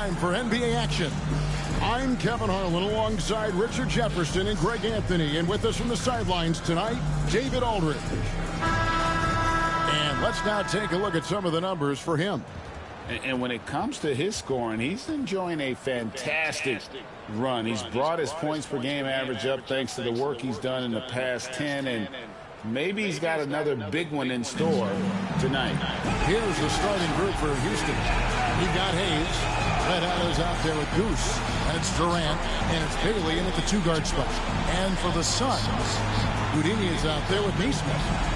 time for NBA action. I'm Kevin Harlan alongside Richard Jefferson and Greg Anthony. And with us from the sidelines tonight, David Aldridge. And let's now take a look at some of the numbers for him. And when it comes to his scoring, he's enjoying a fantastic run. He's brought his points per game average up thanks to the work he's done in the past 10, and maybe he's got another big one in store tonight. Here's the starting group for Houston. You've got Hayes. Red Otto's out there with Goose. That's Durant, and it's Bailey in at the two-guard spot. And for the Suns, Houdini is out there with Nesmith.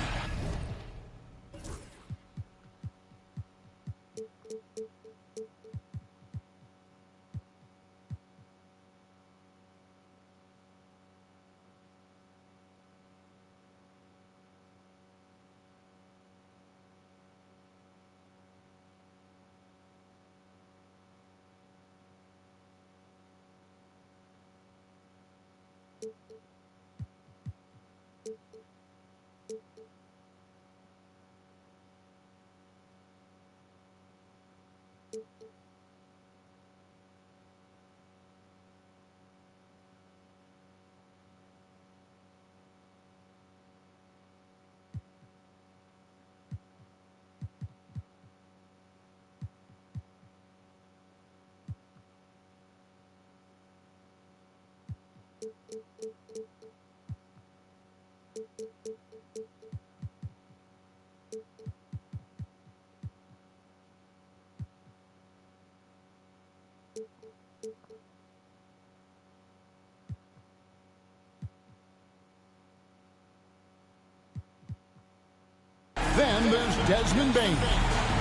Then there's Desmond Bane.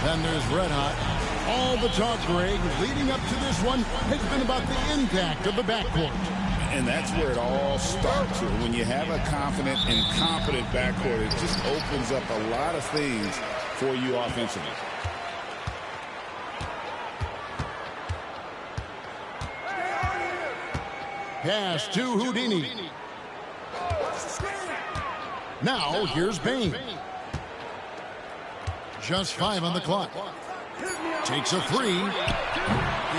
Then there's Red Hot. All the talk, Greg, leading up to this one has been about the impact of the backcourt. And that's where it all starts. When you have a confident and competent backcourt, it just opens up a lot of things for you offensively. Pass to Houdini. Now here's Bane. Just 5 on the clock. Takes a three.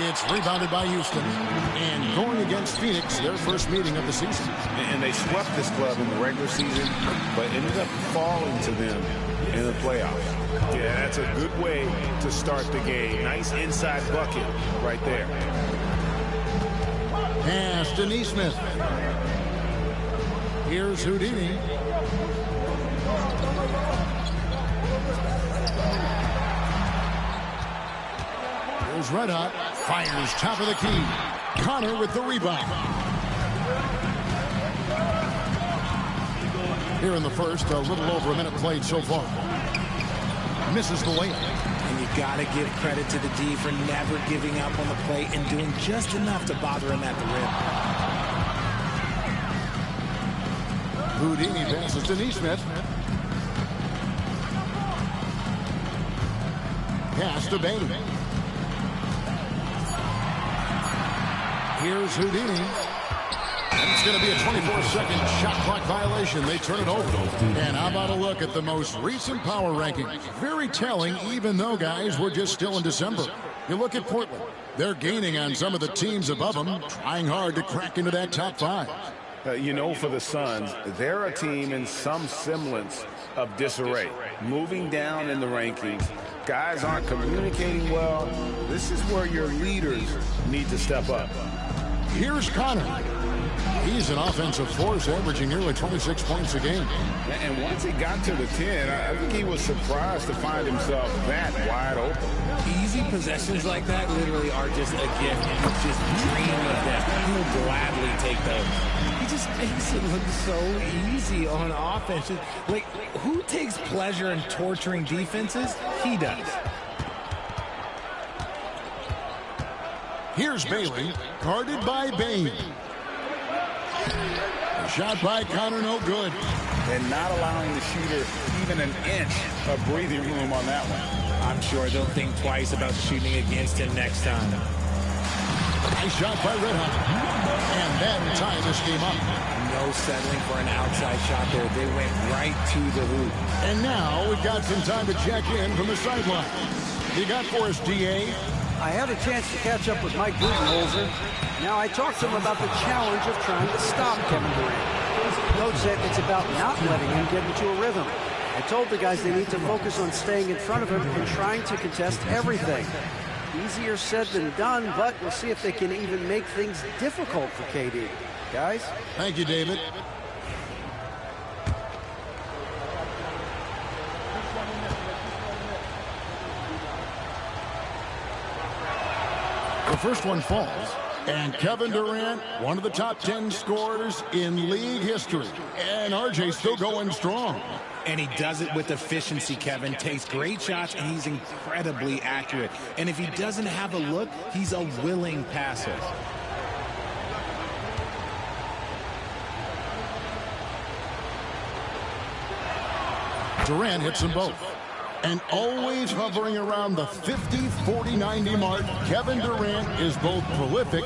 It's rebounded by Houston. And going against Phoenix, their first meeting of the season. And they swept this club in the regular season, but ended up falling to them in the playoffs. Yeah, that's a good way to start the game. Nice inside bucket right there. Pass to Nesmith. Here's Houdini. Here's Red Hot. Fires top of the key. Connor with the rebound. Here in the first, a little over a minute played so far. Misses the layup. And you got to give credit to the D for never giving up on the play and doing just enough to bother him at the rim. Houdini passes to Nesmith. Pass to Bane. Here's Houdini. And it's going to be a 24-second shot clock violation. They turn it over. And how about a look at the most recent power rankings? Very telling, even though, guys, we're just still in December. You look at Portland. They're gaining on some of the teams above them, trying hard to crack into that top 5. You know, for the Suns, they're a team in some semblance of disarray. Moving down in the rankings, guys aren't communicating well. This is where your leaders need to step up. Here's Connor. He's an offensive force, averaging nearly 26 points a game. And once he got to the 10, I think he was surprised to find himself that wide open. Easy possessions like that literally are just a gift. You just dream of them. He will gladly take those. He just makes it look so easy on offense. Like, who takes pleasure in torturing defenses? He does. Here's Bailey, guarded by Bane. A shot by Connor, no good. And not allowing the shooter even an inch of breathing room on that one. I'm sure they'll think twice about shooting against him next time. Nice shot by Red Hot. And then tie this game up. No settling for an outside shot there. They went right to the hoop. And now we've got some time to check in from the sideline. You got for us, DA? I had a chance to catch up with Mike Budenholzer. Now, I talked to him about the challenge of trying to stop Kevin Durant. Coach said it's about not letting him get into a rhythm. I told the guys they need to focus on staying in front of him and trying to contest everything. Easier said than done, but we'll see if they can even make things difficult for KD. Guys? Thank you, David. The first one falls. And Kevin Durant, one of the top 10 scorers in league history. And RJ's still going strong. And he does it with efficiency, Kevin. Takes great shots, and he's incredibly accurate. And if he doesn't have a look, he's a willing passer. Durant hits them both. And always hovering around the 50, 40, 90 mark, Kevin Durant is both prolific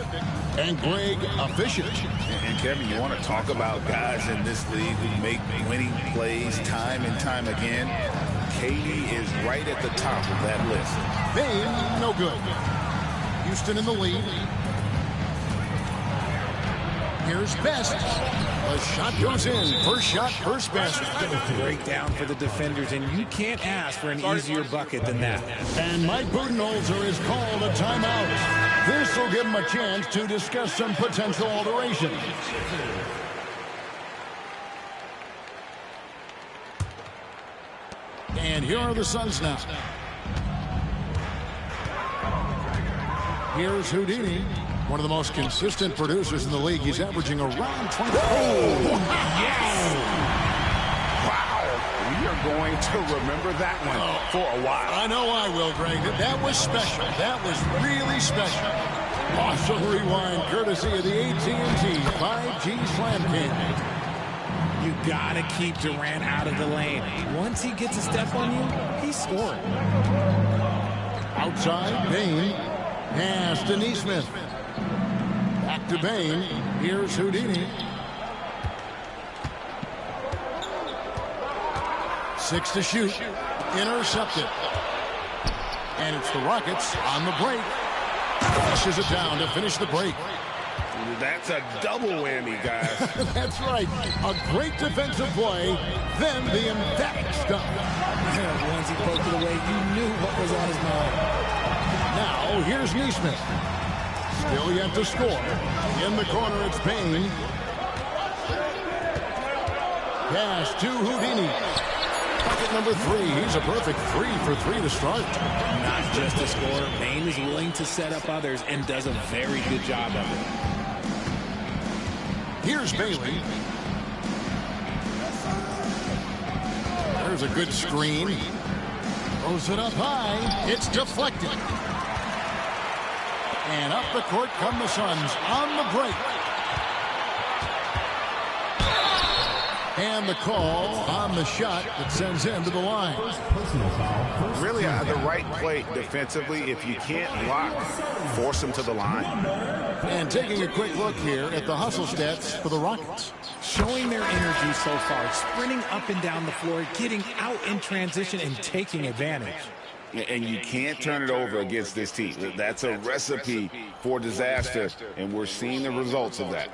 and Greg efficient. And Kevin, you want to talk about guys in this league who make winning plays time and time again? KD is right at the top of that list. Bane, no good. Houston in the lead. Here's Best. The shot goes in. First shot, first Best. Breakdown for the defenders, and you can't ask for an easier bucket than that. And Mike Budenholzer is called a timeout. This will give him a chance to discuss some potential alterations. And here are the Suns now. Here's Houdini. One of the most consistent producers in the league. He's averaging around 20. Oh, yes! Wow. We are going to remember that one for a while. I know I will, Greg. That was special. That was really special. Awesome rewind courtesy of the AT&T 5G Slam Cam. You got to keep Durant out of the lane. Once he gets a step on you, he's scoring. Outside, Bane. Pass to Nesmith. Back to Bane. Here's Houdini. 6 to shoot. Intercepted. And it's the Rockets on the break. Flushes it down to finish the break. That's a double whammy, guys. That's right. A great defensive play, then the emphatic stuff. Once he poked it away, you knew what was on his mind. Now, here's Nesmith. Still yet to score. In the corner, it's Bane. Pass to Houdini. Bucket number 3. He's a perfect 3 for 3 to start. Not just a scorer. Bane is willing to set up others and does a very good job of it. Here's Bailey. There's a good screen. Throws it up high. It's deflected. And up the court come the Suns on the break. And the call on the shot that sends him to the line. Really the right play defensively. If you can't block, force him to the line. And taking a quick look here at the hustle stats for the Rockets. Showing their energy so far, sprinting up and down the floor, getting out in transition and taking advantage. And you can't turn it over against this team. That's a recipe for disaster, and we're seeing the results of that.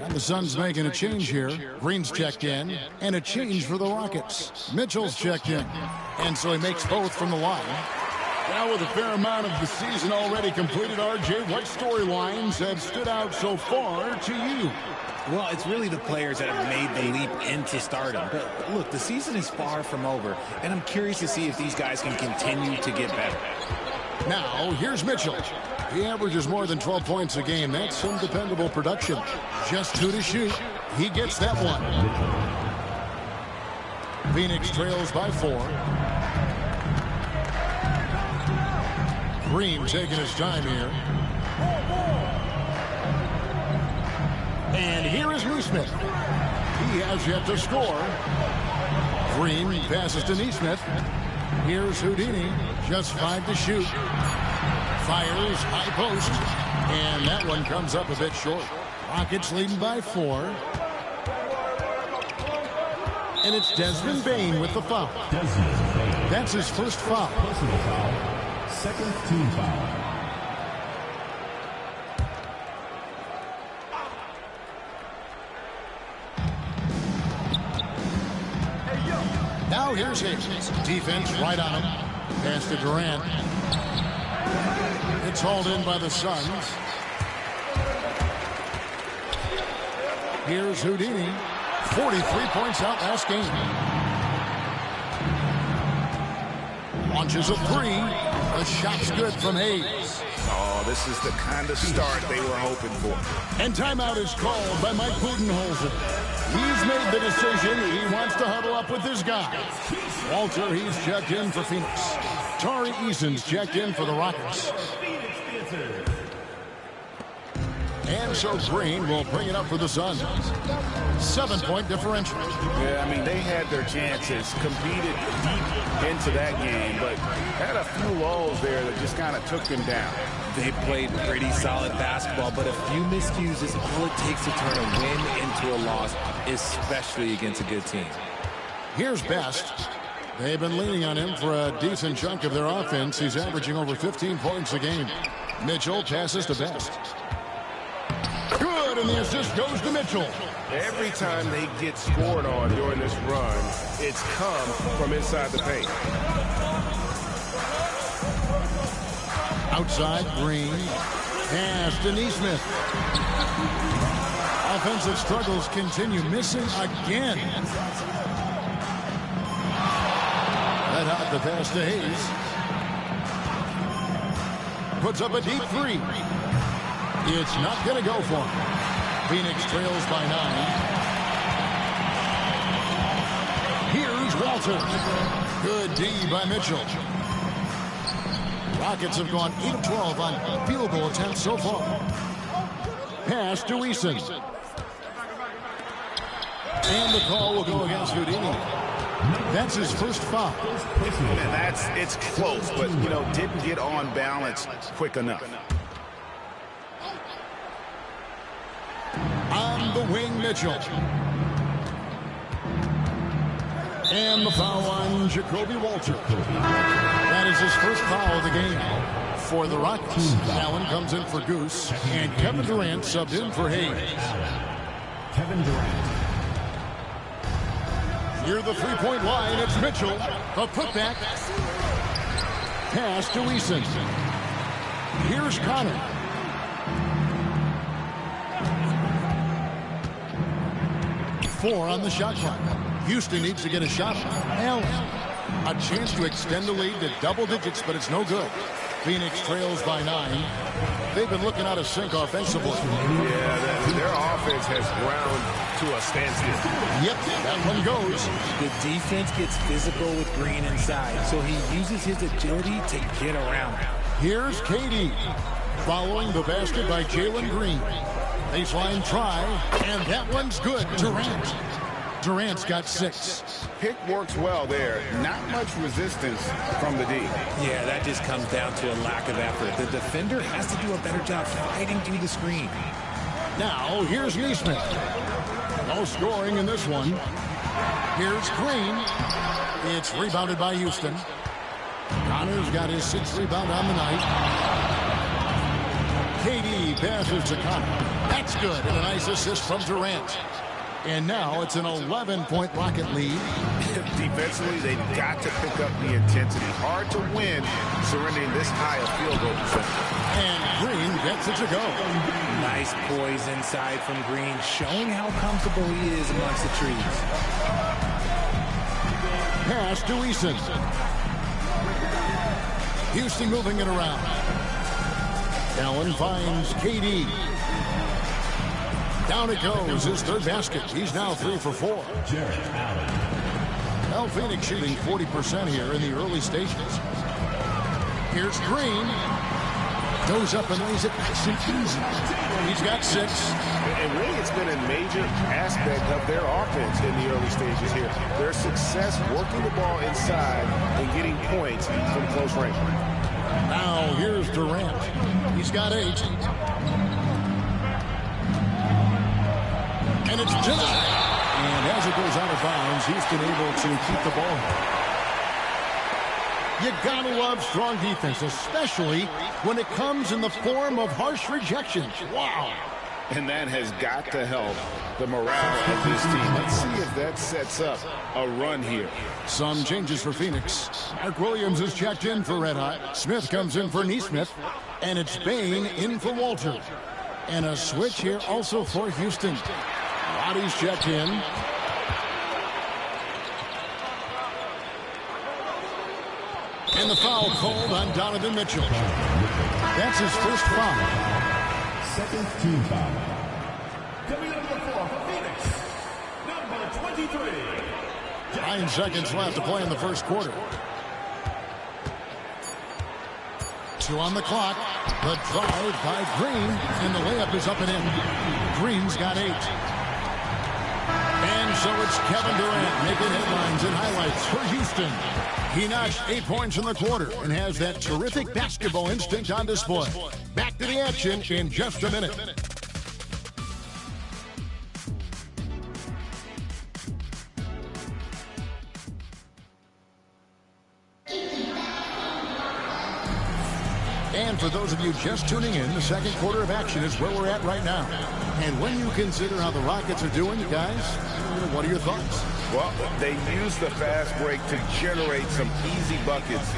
And the Suns making a change here. Green's checked in, and a change for the Rockets. Mitchell's checked in, and so he makes both from the line. Now with a fair amount of the season already completed, RJ, what storylines have stood out so far to you? Well, it's really the players that have made the leap into stardom. But look, the season is far from over, and I'm curious to see if these guys can continue to get better. Now, here's Mitchell. He averages more than 12 points a game. That's some dependable production. Just 2 to shoot. He gets that one. Phoenix trails by 4. Green taking his time here. And here is Nesmith. He has yet to score. Green passes to Nesmith. Here's Houdini. Just 5 to shoot. Fires high post. And that one comes up a bit short. Rockets leading by 4. And it's Desmond Bane with the foul. That's his first foul. second team foul. Now here's Hayes. Defense right on him. Pass to Durant. It's hauled in by the Suns. Here's Houdini. 43 points out last game. Launches a three. The shot's good from Hayes. Oh, this is the kind of start they were hoping for. And timeout is called by Mike Budenholzer. He's made the decision. He wants to huddle up with his guy. Walter, he's checked in for Phoenix. Tari Eason's checked in for the Rockets. And so Green will bring it up for the Suns. 7-point differential. Yeah, I mean, they had their chances, competed deep into that game, but had a few lulls there that just kind of took them down. They played pretty solid basketball, but a few miscues is all it takes to turn a win into a loss, especially against a good team. Here's Best. They've been leaning on him for a decent chunk of their offense. He's averaging over 15 points a game. Mitchell passes to Best. Good, and the assist goes to Mitchell. Every time they get scored on during this run, it's come from inside the paint. Outside, Green. Pass to Nesmith. Offensive struggles continue. Missing again. Red hot the pass to Hayes. Puts up a deep three. It's not going to go for him. Phoenix trails by 9. Here's Walter. Good D by Mitchell. Rockets have gone 8 of 12 on field goal attempts so far. Pass to Eason. And the call will go against Houdini. That's his first foul. And it's close, but, you know, didn't get on balance quick enough. On the wing, Mitchell. And the foul on Jacoby Walter. That is his first foul of the game for the Rockets. Allen comes in for Goose, and Kevin Durant subbed in for Hayes. Kevin Durant. Near the three-point line, it's Mitchell. The putback. Pass to Eason. Here's Connor. Four on the shot clock. Houston needs to get a shot. Allen. A chance to extend the lead to double digits, but it's no good. Phoenix trails by 9. They've been looking out of sync offensively. Yeah, their offense has ground to a standstill. Yep, that one goes. The defense gets physical with Green inside, so he uses his agility to get around. Here's KD. Following the basket by Jalen Green. Baseline try, and that one's good. Durant. Durant's got 6. Pick works well there. Not much resistance from the D. Yeah, that just comes down to a lack of effort. The defender has to do a better job fighting through the screen. Now, here's Nesmith. No scoring in this one. Here's Green. It's rebounded by Houston. Connor's got his 6th rebound on the night. KD passes to Connor. That's good, and a nice assist from Durant. And now it's an 11-point Rocket lead. Defensively, they've got to pick up the intensity. Hard to win surrendering this high a field goal percentage. And Green gets it to go. Nice poise inside from Green, showing how comfortable he is amongst the trees. Pass to Eason. Houston moving it around. Allen finds KD. Down it goes, his 3rd basket. He's now 3 for 4. Jarrett Allen. Well, Phoenix shooting 40% here in the early stages. Here's Green. Goes up and lays it nice and easy. He's got 6. And really, it's been a major aspect of their offense in the early stages here. Their success working the ball inside and getting points from close range. Now, here's Durant. He's got 8. And it's denied. And as it goes out of bounds, Houston able to keep the ball. You gotta love strong defense, especially when it comes in the form of harsh rejections. Wow. And that has got to help the morale of this team. Let's see if that sets up a run here. Some changes for Phoenix. Mark Williams is checked in for Red Hot. Smith comes in for Nesmith. And it's Bain in for Walter. And a switch here also for Houston. Roddy's checked in. And the foul called on Donovan Mitchell. That's his first foul. Second team foul. Coming on the floor for Phoenix, number 23. 9 seconds left to play in the first quarter. 2 on the clock. The drive by Green, and the layup is up and in. Green's got 8. And so it's Kevin Durant making headlines and highlights for Houston. He notched 8 points in the quarter and has that terrific basketball instinct on display. Back to the action in just a minute. And for those of you just tuning in, the second quarter of action is where we're at right now. And when you consider how the Rockets are doing, guys, what are your thoughts? Well, they used the fast break to generate some easy buckets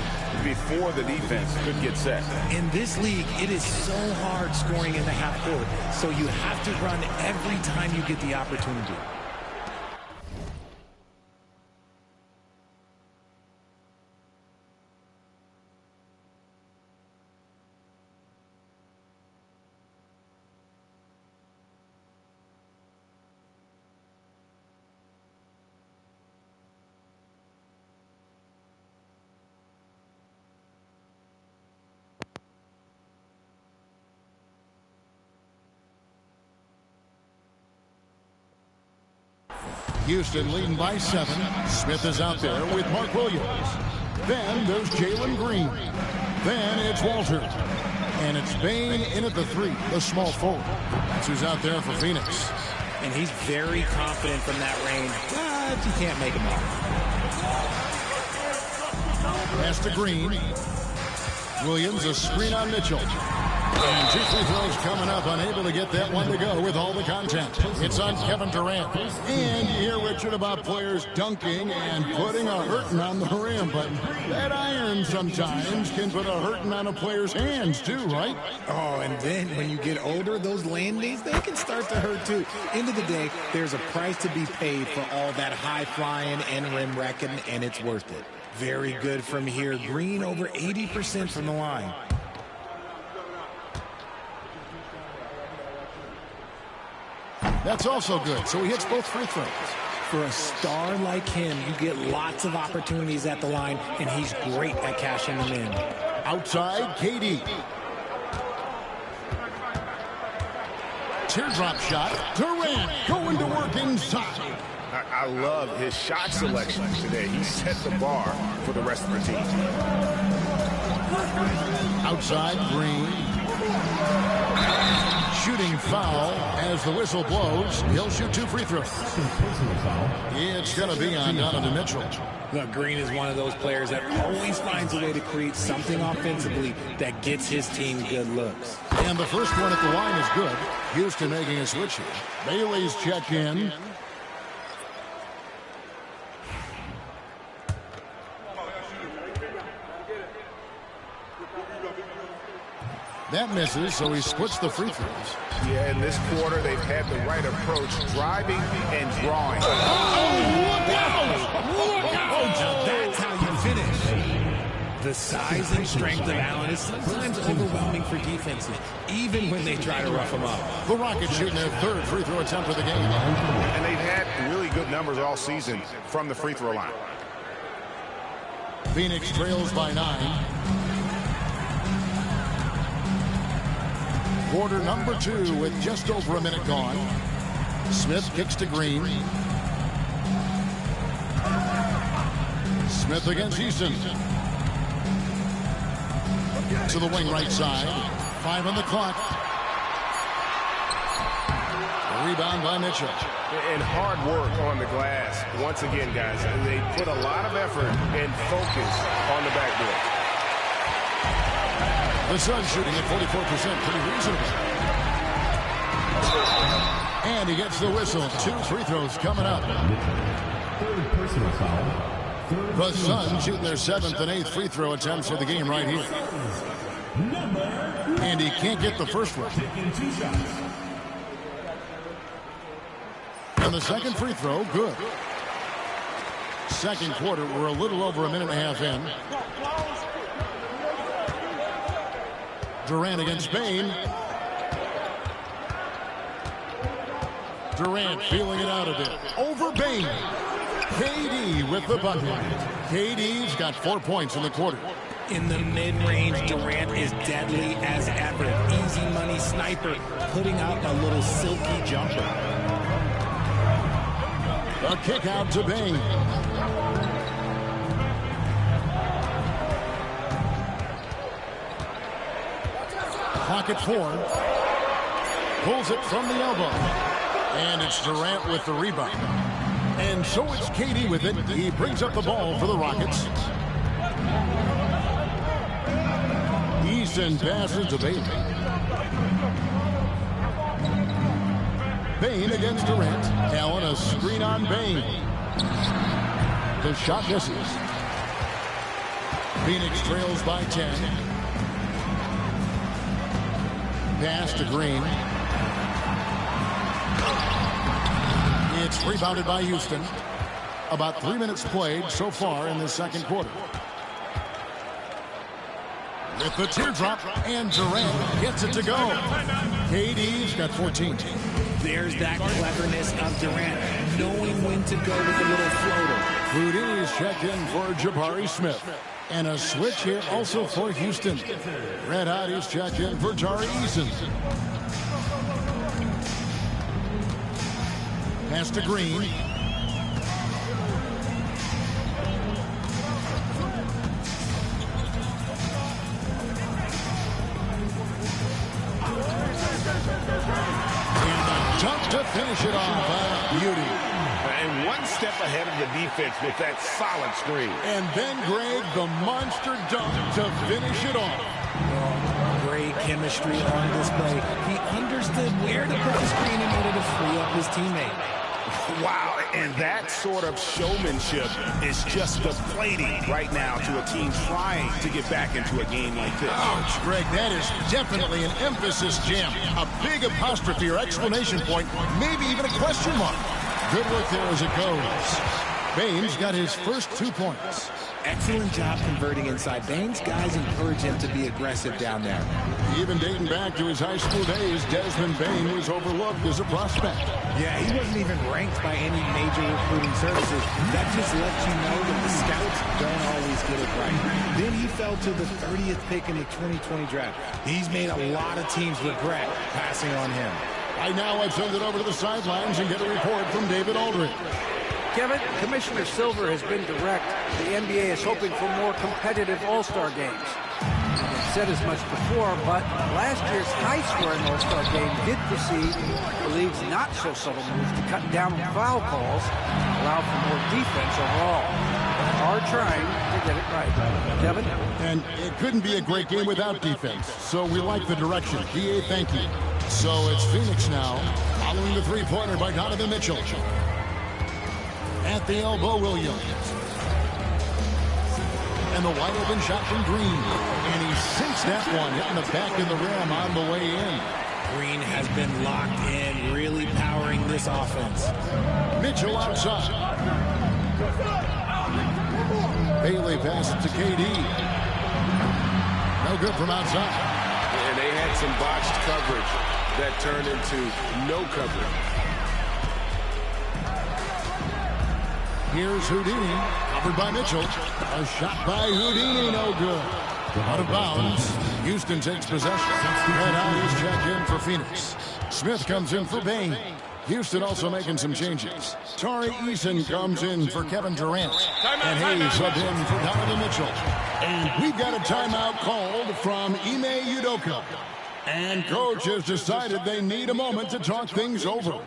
before the defense could get set. In this league, it is so hard scoring in the half court, so you have to run every time you get the opportunity. Houston leading by 7. Smith is out there with Mark Williams. Then there's Jalen Green. Then it's Walter. And it's Bain in at the 3, the small forward. That's who's out there for Phoenix. And he's very confident from that range, but you can't make him off. Pass to Green. Williams, a screen on Mitchell. And 2 free throws coming up, unable to get that one to go with all the contact. It's on Kevin Durant. And you hear Richard about players dunking and putting a hurting on the rim, but that iron sometimes can put a hurting on a player's hands too, right? Oh, and then when you get older, those landings, they can start to hurt too. End of the day, there's a price to be paid for all that high flying and rim wrecking, and it's worth it. Very good from here. Green over 80% from the line. That's also good, so he hits both free throws. For a star like him, you get lots of opportunities at the line, and he's great at cashing them in. Outside, KD. Teardrop shot. Durant going to work inside. I love his shot selection today. He set the bar for the rest of the team. Outside, Green. Shooting foul as the whistle blows. He'll shoot 2 free throws. It's going to be on Donovan Mitchell. Look, Green is one of those players that always finds a way to create something offensively that gets his team good looks. And the first one at the line is good. Houston making a switch here. Bailey's checked in. That misses, so he splits the free throws. Yeah, in this quarter, they've had the right approach, driving and drawing. Look out! That's how you finish. The size and strength of Allen is sometimes overwhelming for defenses, even when they try to rough him up. The Rockets shooting their 3rd free throw attempt of the game. And they've had really good numbers all season from the free throw line. Phoenix trails by 9. Quarter number 2 with just over a minute gone. Smith kicks to Green. Smith against Houston. To the wing right side. 5 on the clock. Rebound by Mitchell. And hard work on the glass. Once again, guys, they put a lot of effort and focus on the backboard. The Suns shooting at 44%, pretty reasonable. And he gets the whistle. 2 free throws coming up. Third personal foul. The Suns shooting their 7th and 8th free throw attempts of the game right here. And he can't get the first one. Taking 2 shots. And the second free throw, good. Second quarter, we're a little over a minute and a half in. Durant against Bane. Durant feeling it out a bit. Over Bane. KD with the bucket. KD's got 4 points in the quarter. In the mid-range, Durant is deadly as ever. Easy money sniper, putting out a little silky jumper. A kick out to Bane. Pocket 4. Pulls it from the elbow. And it's Durant with the rebound. And so it's KD with it. He brings up the ball for the Rockets. Easton passes to Bane. Bane against Durant. Allen, a screen on Bane. The shot misses. Phoenix trails by 10. Pass to Green. It's rebounded by Houston. About 3 minutes played so far in the second quarter. With the teardrop, and Durant gets it to go. KD's got 14. There's that cleverness of Durant, knowing when to go with a little floater. Houdini's checked in for Jabari Smith. And a switch here also for Houston. Red Hotties checked in for Tari Eason. Pass to Green. Dunk to finish it off. Beauty. And one step ahead of the defense with that solid screen. And then, Greg, the monster dunk to finish it off. Great chemistry on display. He understood where to put the screen in order to free up his teammate. Wow, and that sort of showmanship is just deflating right now to a team trying to get back into a game like this. Ouch, Greg, that is definitely an emphasis jam. A big apostrophe or exclamation point, maybe even a question mark. Good work there as it goes. Bane's got his first 2 points. Excellent job converting inside. Bane's guys encourage him to be aggressive down there. Even dating back to his high school days, Desmond Bane was overlooked as a prospect. Yeah, he wasn't even ranked by any major recruiting services. That just lets you know that the scouts don't always get it right. Then he fell to the 30th pick in the 2020 draft. He's made a lot of teams regret passing on him. Right now, I'd send it over to the sidelines and get a report from David Aldridge. Kevin, Commissioner Silver has been direct. The NBA is hoping for more competitive All-Star games. I've said as much before, but last year's high-scoring All-Star game did precede the league's not-so-subtle move to cut down on foul calls and allow for more defense overall. They are trying to get it right. Kevin? And it couldn't be a great game without defense, so we like the direction. DA, thank you. So it's Phoenix now, following the three-pointer by Donovan Mitchell. At the elbow, Williams. And the wide-open shot from Green. And he sinks that one, hitting the back of the rim on the way in. Green has been locked in, really powering this offense. Mitchell outside. Bailey passes to KD. No good from outside. And they had some botched coverage that turned into no coverage. Here's Houdini, covered by Mitchell. A shot by Houdini, no good. Out of bounds. Houston takes possession. And now he's checked in for Phoenix. Smith comes in for Bane. Houston also making some changes. Tari Eason comes in for Kevin Durant. And Hayes subbed in for Donovan Mitchell. And we've got a timeout called from Ime Udoka. And coach has decided they need a moment to talk things over.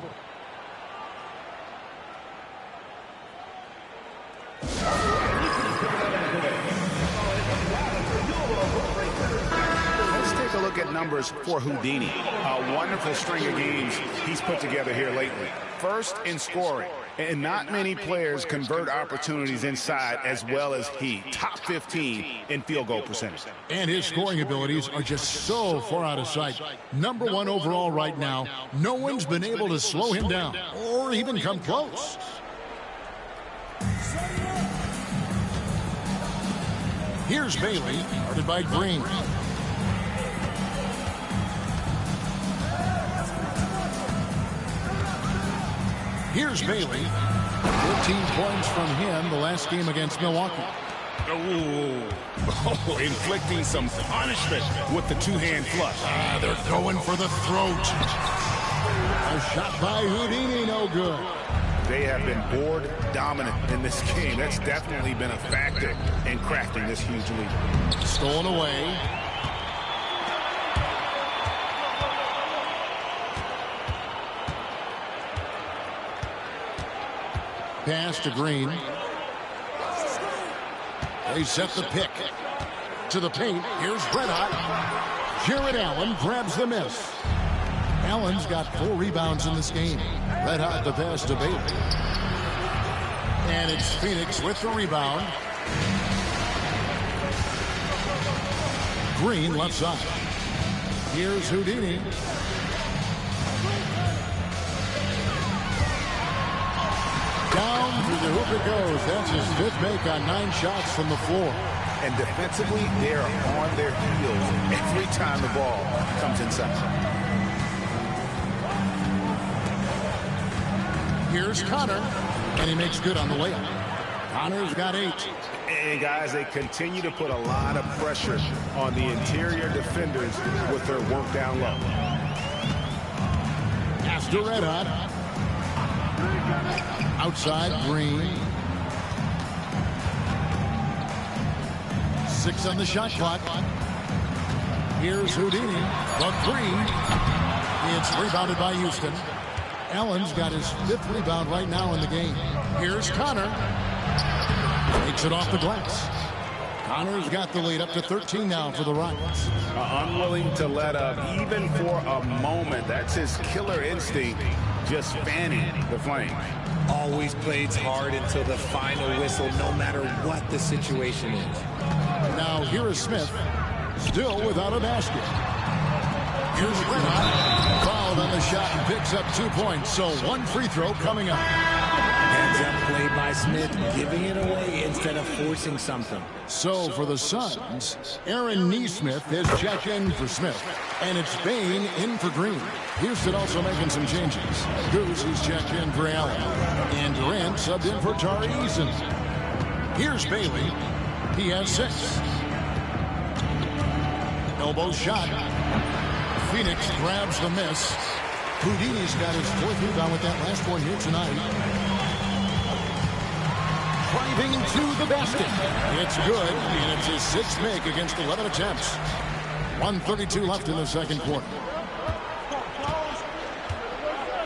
Let's take a look at numbers for Houdini. A wonderful string of games he's put together here lately. First in scoring, and not many players convert opportunities inside as well as he. Top 15 in field goal percentage. And his scoring abilities are just so far out of sight. Number 1 overall right now. No one's been able to slow him down or even come close. Here's Bailey, guarded by Green. Here's Bailey. 15 points from him the last game against Milwaukee. Oh, inflicting some punishment with the two-hand flush. They're going for the throat. A shot by Houdini, no good. They have been board dominant in this game. That's definitely been a factor in crafting this huge lead. Stolen away. Pass to Green. They set the pick. To the paint. Here's Red Hot. Jared Allen grabs the miss. Allen's got 4 rebounds in this game. Red Hot the pass to Bailey. And it's Phoenix with the rebound. Green left side. Here's Houdini. Down through the hoop it goes. That's his 5th make on 9 shots from the floor. And defensively, they're on their heels every time the ball comes inside. Here's Connor, and he makes good on the layup. Connor's got 8. And guys, they continue to put a lot of pressure on the interior defenders with their work down low. Pass to Red Hot. Outside, Green. 6 on the shot clock. Here's Houdini. From Green. It's rebounded by Houston. Allen's got his 5th rebound right now in the game. Here's Connor. Takes it off the glass. Connor's got the lead up to 13 now for the Rockets. Unwilling to let up even for a moment. That's his killer instinct, just fanning the flame. Always plays hard until the final whistle, no matter what the situation is. Now here is Smith, still without a basket. Here's Red Hot, fouled on the shot and picks up 2 points. So 1 free throw coming up. Hands up play by Smith, giving it away instead of forcing something. So for the Suns, Aaron Nesmith has checked in for Smith. And it's Bain in for Green. Houston also making some changes. Goose is checked in for Allen. And Durant subbed in for Tari Eason. Here's Bailey. He has 6. Elbow shot. Phoenix grabs the miss. Houdini's got his 4th rebound with that last one here tonight. Driving to the basket. It's good, and it's his 6th make against 11 attempts. 1:32 left in the second quarter.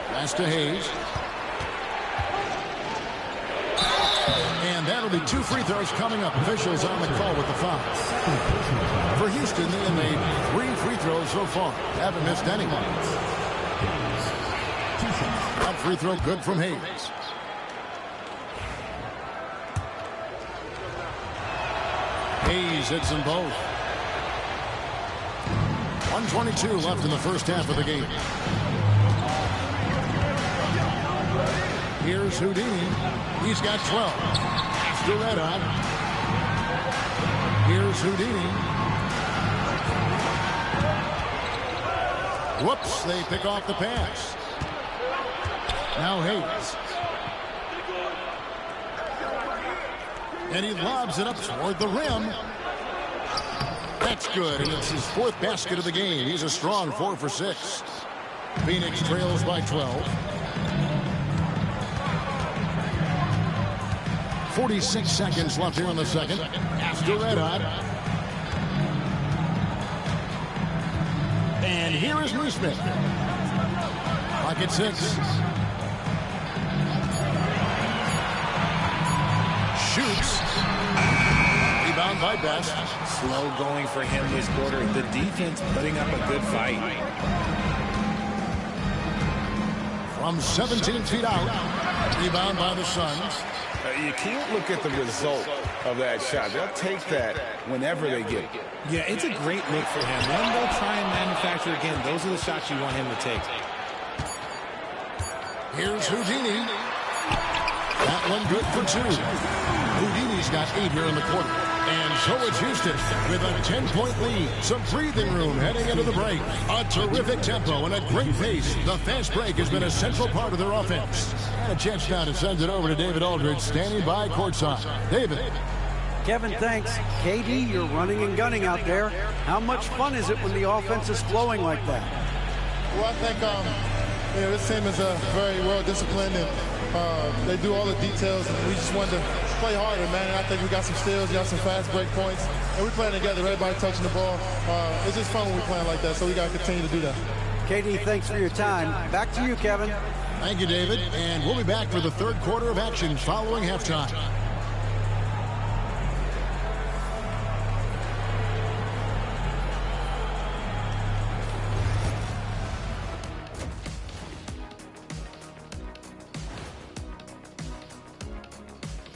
Pass to Hayes. And that'll be 2 free throws coming up. Officials on the call with the foul. For Houston, they have made 3 free throws so far. Haven't missed any. That free throw good from Hayes. Hayes hits them both. 1:22 left in the first half of the game. Here's Houdini. He's got 12. After Red Hot. Here's Houdini. Whoops, they pick off the pass. Now Hayes. And he lobs it up toward the rim. That's good, and it's his 4th basket of the game. He's a strong 4 for 6. Phoenix trails by 12. 46 seconds left here in the second. After Red Hot. And here is Neesmith. Pocket 6. Shoots. Rebound by Best. Slow going for him this quarter. The defense putting up a good fight. From 17 feet out. Rebound by the Suns. You can't look at the result of that shot. They'll take that whenever they get it. Yeah, it's a great look for him. Then they'll try and manufacture again. Those are the shots you want him to take. Here's Houdini. That one good for 2. Houdini's got 8 here in the quarter. And so it's Houston with a 10-point lead. Some breathing room heading into the break. A terrific tempo and a great pace. The fast break has been a central part of their offense. And a chance now to send it over to David Aldridge, standing by courtside. David. Kevin, thanks. KD, you're running and gunning out there. How much fun is it when the offense is flowing like that? Well, I think this team is very well disciplined, and they do all the details, and we just wanted to play harder, man. And I think we got some steals, got some fast break points, and we're playing together, everybody touching the ball. It's just fun when we're playing like that, so we got to continue to do that. KD, thanks for your time. Back to you, Kevin. Thank you, David. And we'll be back for the third quarter of action following halftime.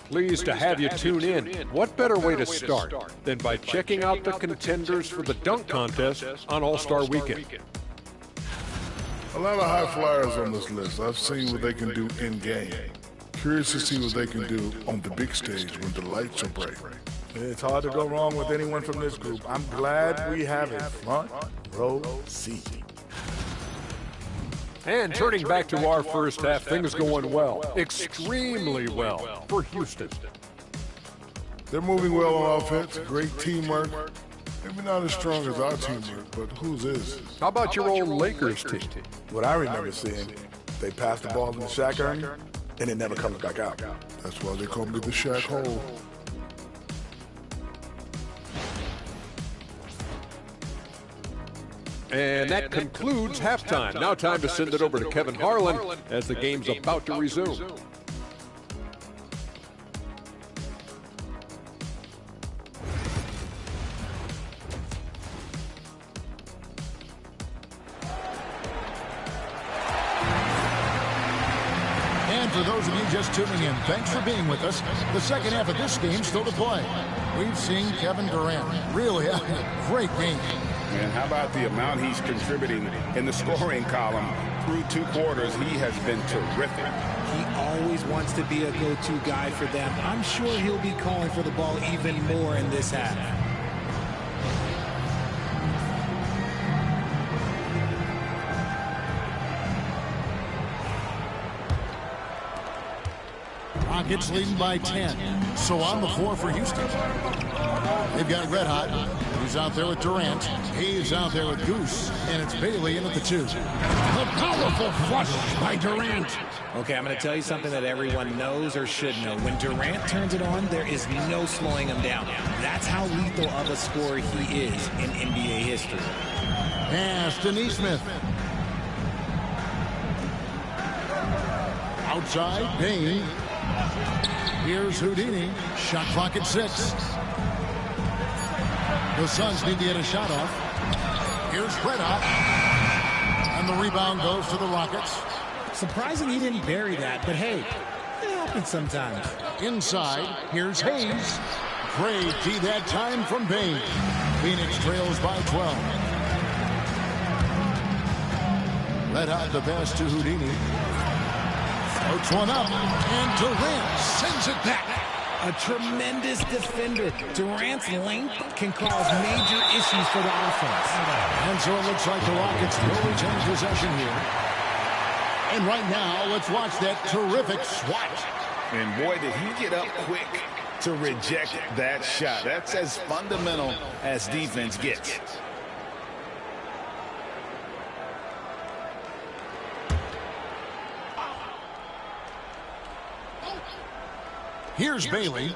Pleased to have you tune in. What better way to start than by checking out the contenders for the dunk contest on All-Star Weekend? A lot of high flyers on this list. I've seen what they can do in-game. Curious to see what they can do on the big stage when the lights are bright. It's hard to go wrong with anyone from this group. I'm glad we have a front row seat. And turning back to our first half, things going well, extremely well for Houston. They're moving well on offense, great teamwork. Maybe not as strong as our teamwork, but whose is? How about your old Lakers team? What I remember seeing, they pass the ball in the Shaq Ernie, and it never comes back out. That's why they call me the Shaq Hole. And that concludes halftime. Now time to send it over to Kevin Harlan as the game's about to resume. And for those of you just tuning in, thanks for being with us. The second half of this game still to play. We've seen Kevin Durant really have a great game. And how about the amount he's contributing in the scoring column through 2 quarters? He has been terrific. He always wants to be a go-to guy for them. I'm sure he'll be calling for the ball even more in this half. Rockets leading by 10. So on the floor for Houston. They've got Red Hot, who's out there with Durant. He's out there with Goose, and it's Bailey in at the 2. The powerful flush by Durant. Okay, I'm going to tell you something that everyone knows or should know. When Durant turns it on, there is no slowing him down. That's how lethal of a scorer he is in NBA history. Pass to Neesmith. Outside, Payne. Here's Houdini. Shot clock at 6. The Suns need to get a shot off. Here's Red Hot. And the rebound goes to the Rockets. Surprising he didn't bury that, but hey, it happens sometimes. Inside, here's Hayes. Great D that time from Bain. Phoenix trails by 12. Red Hot the pass to Houdini. Floats one up, and Durant sends it back. A tremendous defender. Durant's length can cause major issues for the offense. And so it looks like the Rockets will retain possession here. And right now, let's watch that terrific swat. And boy, did he get up quick to reject that shot. That's as fundamental as defense gets. Here's Bailey.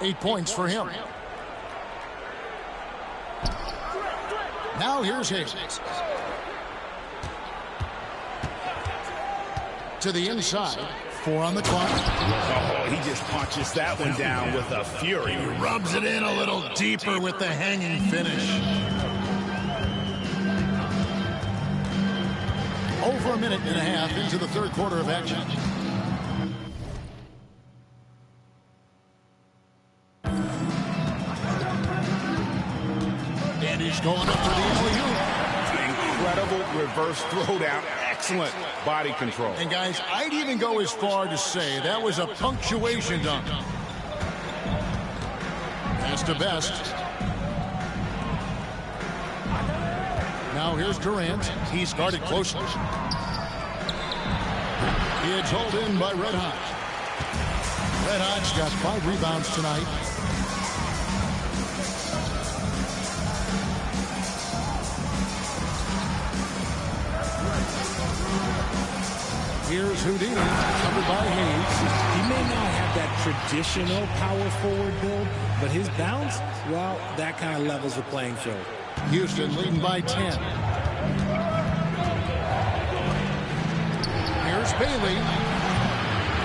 8 points for him. Now here's Hayes. to the inside. 4 on the clock. Oh, he just punches that one down with a fury. He rubs it in a little deeper with the hanging finish. Over a minute and a half into the third quarter of action. And he's going up for the alley-oop. Incredible reverse throwdown. Excellent body control. And guys, I'd even go as far to say that was a punctuation dunk. Pass to Best. Now here's Durant. He's guarded closely. It's hauled in by Red Hot. Red Hot's got 5 rebounds tonight. Here's Houdini, covered by Hayes. He may not have that traditional power forward build, but his bounce, well, that kind of levels the playing field. Houston leading by 10. Here's Bailey.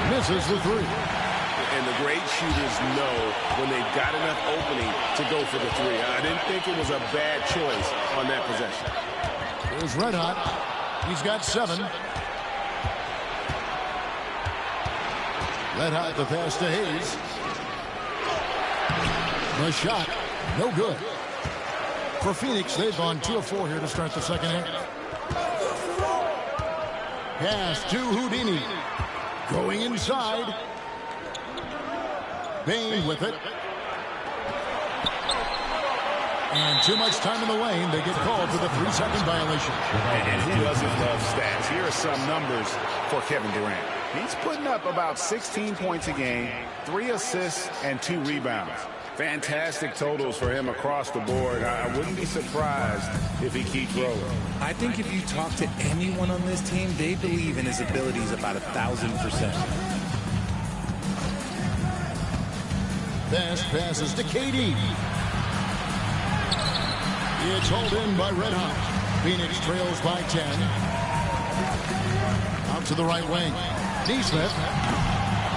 Misses the 3. And the great shooters know when they've got enough opening to go for the 3. I didn't think it was a bad choice on that possession. Here's Red Hot. He's got 7. Red Hot the pass to Hayes. The shot, no good. For Phoenix, they've gone 2 of 4 here to start the second half. Pass to Houdini. Going inside. Bain with it. And too much time in the lane. They get called for the 3-second violation. And who doesn't love stats? Here are some numbers for Kevin Durant. He's putting up about 16 points a game, 3 assists, and 2 rebounds. Fantastic totals for him across the board. I wouldn't be surprised if he keeps rolling. I think if you talk to anyone on this team, they believe in his abilities about 1,000%. Best passes to KD. It's hauled in by Red Hot. Phoenix trails by 10. Out to the right wing. Nesmith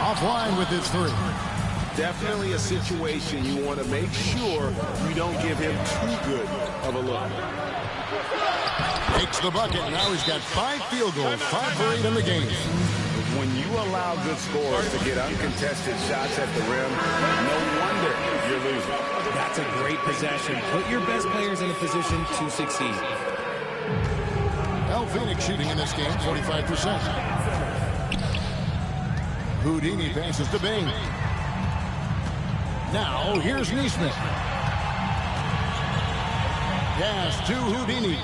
offline with his 3. Definitely a situation you want to make sure you don't give him too good of a look. Takes the bucket. Now he's got 5 field goals, 5 for 8 in the game. When you allow good scorers to get uncontested shots at the rim, no wonder you're losing. That's a great possession. Put your best players in a position to succeed. Now Phoenix shooting in this game, 45%. Houdini passes to Bain. Now here's Nesmith. Pass to Houdini.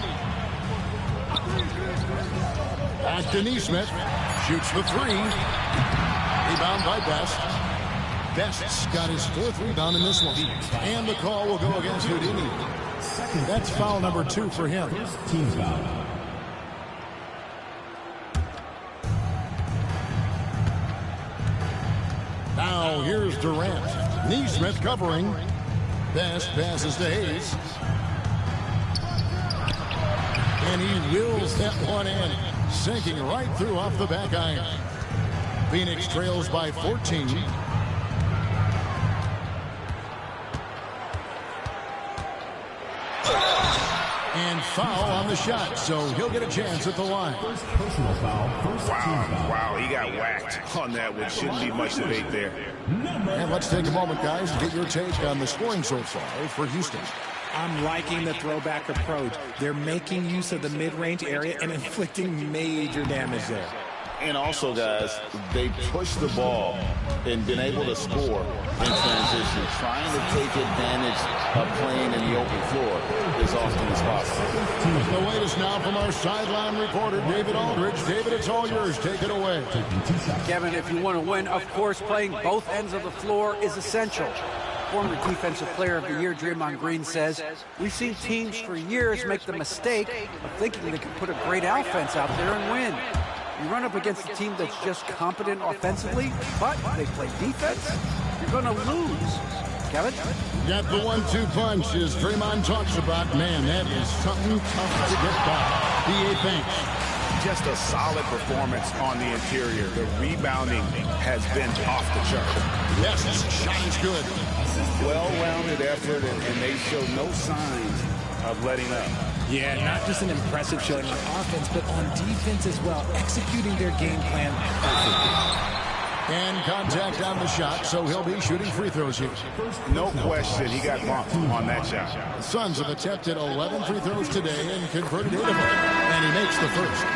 Back to Nesmith. Shoots the 3. Rebound by Best. Best's got his 4th rebound in this one. And the call will go against Houdini. That's foul number 2 for him. Team foul. Now here's Durant. Nesmith covering. Best passes to Hayes. And he wills that one in. Sinking right through off the back iron. Phoenix trails by 14. And foul on the shot, so he'll get a chance at the line. First personal foul. First team foul. Wow, he got whacked on that one. Shouldn't be much debate there. And let's take a moment, guys, to get your take on the scoring so far for Houston. I'm liking the throwback approach. They're making use of the mid-range area and inflicting major damage there. And also, guys, they pushed the ball and been able to score in transition. Trying to take advantage of playing in the open floor as often as possible. The latest now from our sideline reporter, David Aldridge. David, it's all yours. Take it away. Kevin, if you want to win, of course, playing both ends of the floor is essential. Former Defensive Player of the Year Draymond Green says, we've seen teams for years make the mistake of thinking they can put a great offense out there and win. You run up against a team that's just competent offensively, but they play defense, you're going to lose. Kevin? Got the 1-2 punch as Draymond talks about. Man, that is something tough to get by. B.A. thanks. just a solid performance on the interior. The rebounding has been off the chart. Yes, shot is good. Well-rounded effort, and they show no signs of letting up. Yeah, not just an impressive showing on offense, but on defense as well, executing their game plan perfectly. And contact on the shot, so he'll be shooting free throws here. No question, he got bumped on that shot. The Suns have attempted 11 free throws today and converted 8 of them. And he makes the first.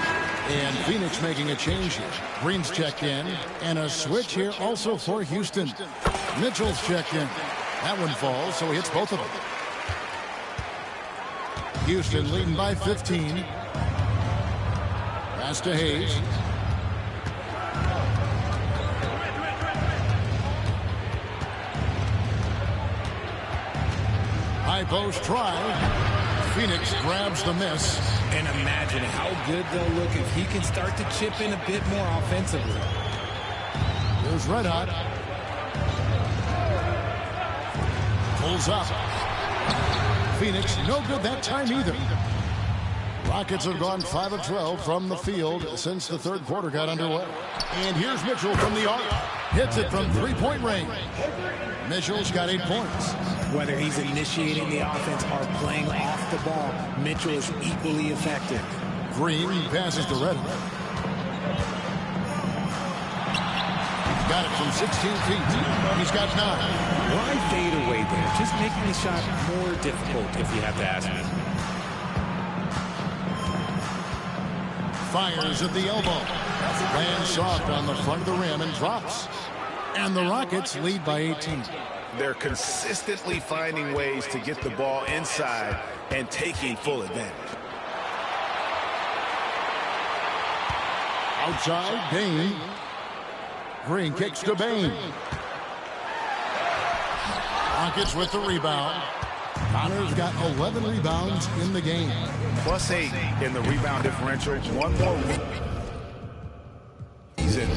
And Phoenix making a change here. Green's checked in. And a switch here also for Houston. Mitchell's checked in. That one falls, so he hits both of them. Houston leading by 15. Pass to Hayes. High post try. Phoenix grabs the miss. And imagine how good they'll look if he can start to chip in a bit more offensively. Here's Red Hot. Pulls up. Phoenix no good that time either. Rockets have gone 5 of 12 from the field since the third quarter got underway. And here's Mitchell from the arc. Hits it from three-point range. Mitchell's got 8 points. Whether he's initiating the offense or playing off the ball, Mitchell is equally effective. Green passes to Red. Got it from 16 feet. He's got 9. Why fade away there? Just making the shot more difficult, if you have to ask me. Fires at the elbow. Lands soft on the front of the rim and drops. And the Rockets lead by 18. They're consistently finding ways to get the ball inside and taking full advantage. Outside, Bain. Green kicks to Bain. Rockets with the rebound. Connor's got 11 rebounds in the game. +8 in the rebound differential. One more week. He's in.